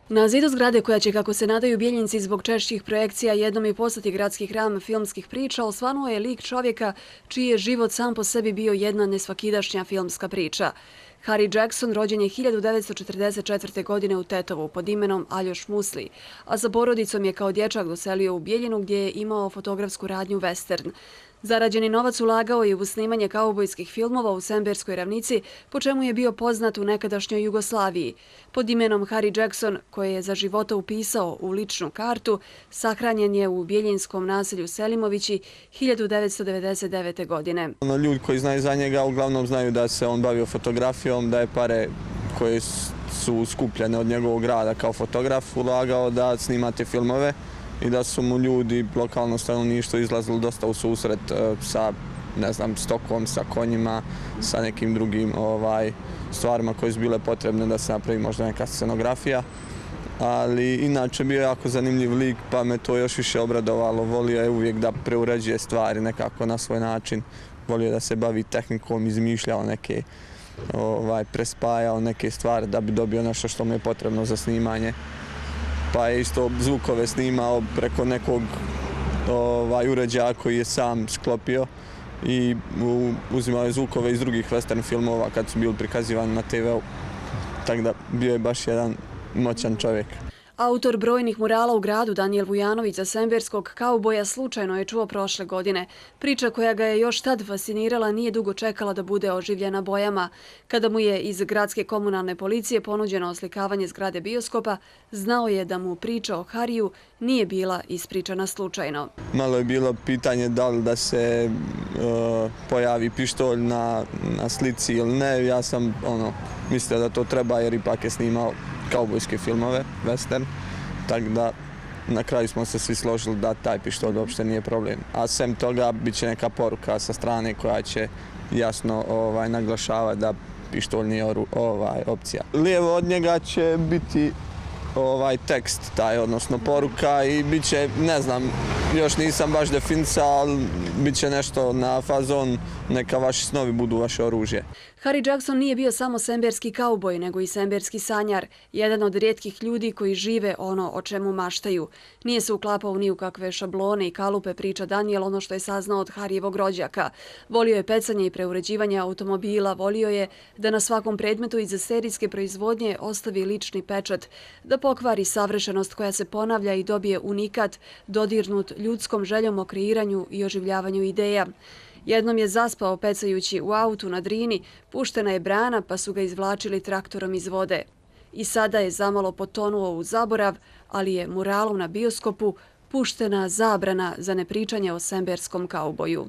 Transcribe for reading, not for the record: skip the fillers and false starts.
Na zidu zgrade koja će, kako se nadaju Bijeljinci, zbog češćih projekcija jednom i postati gradski hram filmskih priča, osvanuo je lik čovjeka čiji je život sam po sebi bio jedna nesvakidašnja filmska priča. Harry Jackson rođen je 1944. godine u Tetovu pod imenom Aljoš Musli, a sa porodicom je kao dječak doselio u Bijeljinu gdje je imao fotografsku radnju Western. Zarađeni novac ulagao je u snimanje kaubojskih filmova u Semberskoj ravnici, po čemu je bio poznat u nekadašnjoj Jugoslaviji. Pod imenom Harry Jackson, koje je za života upisao u ličnu kartu, sahranjen je u bijeljinskom naselju Selimovići 1999. godine. Ljudi koji znaju za njega uglavnom znaju da se on bavio fotografijom, da je pare koje su skupljene od njegovog rada kao fotograf ulagao da snima te filmove i da su mu ljudi, lokalno stanovništvo, izlazili dosta u susret sa, ne znam, stokom, sa konjima, sa nekim drugim stvarima koje su bile potrebne da se napravi možda neka scenografija. Ali inače bio je jako zanimljiv lik, pa me to još više obradovalo. Volio je uvijek da preuređuje stvari nekako na svoj način. Volio je da se bavi tehnikom, izmišljao neke, prespajao neke stvari da bi dobio nešto što mu je potrebno za snimanje. Pa je isto zvukove snimao preko nekog uređaja koji je sam sklopio i uzimao je zvukove iz drugih western filmova kad su bili prikazivani na TV-u. Tako da bio je baš jedan moćan čovjek. Autor brojnih murala u gradu Danijel Vujanović za semberskog kauboja slučajno je čuo prošle godine. Priča koja ga je još tad fascinirala nije dugo čekala da bude oživljena bojama. Kada mu je iz gradske komunalne policije ponuđeno oslikavanje zgrade bioskopa, znao je da mu priča o Hariju nije bila ispričana slučajno. Malo je bilo pitanje da li da se pojavi pištolj na slici ili ne. Ja sam mislio da to treba jer ipak je snimao kaubojske filmove, western, tako da na kraju smo se svi složili da taj pištolj uopšte nije problem. A sem toga bit će neka poruka sa strane koja će jasno naglašavati da pištolj nije opcija. Lijevo od njega će biti tekst taj, odnosno poruka i bit će, ne znam, još nisam baš definisao, ali bit će nešto na fazon neka vaši snovi budu vaše oružje. Harry Jackson nije bio samo semberski kauboj, nego i semberski sanjar, jedan od rijetkih ljudi koji žive ono o čemu maštaju. Nije se uklapao ni u kakve šablone i kalupe, priča Danijel, ono što je saznao od Harijevog rođaka. Volio je pecanje i preuređivanje automobila, volio je da na svakom predmetu iz serijske proizvodnje ostavi lični pečat, da pokvari savršenost koja se ponavlja i dobije unikat, dodirnut ljudskom željom o kreiranju i oživljavanju ideja. Jednom je zaspao pecajući u autu na Drini, puštena je brana pa su ga izvlačili traktorom iz vode. I sada je zamalo potonuo u zaborav, ali je muralom na bioskopu puštena zabrana za nepričanje o semberskom kauboju.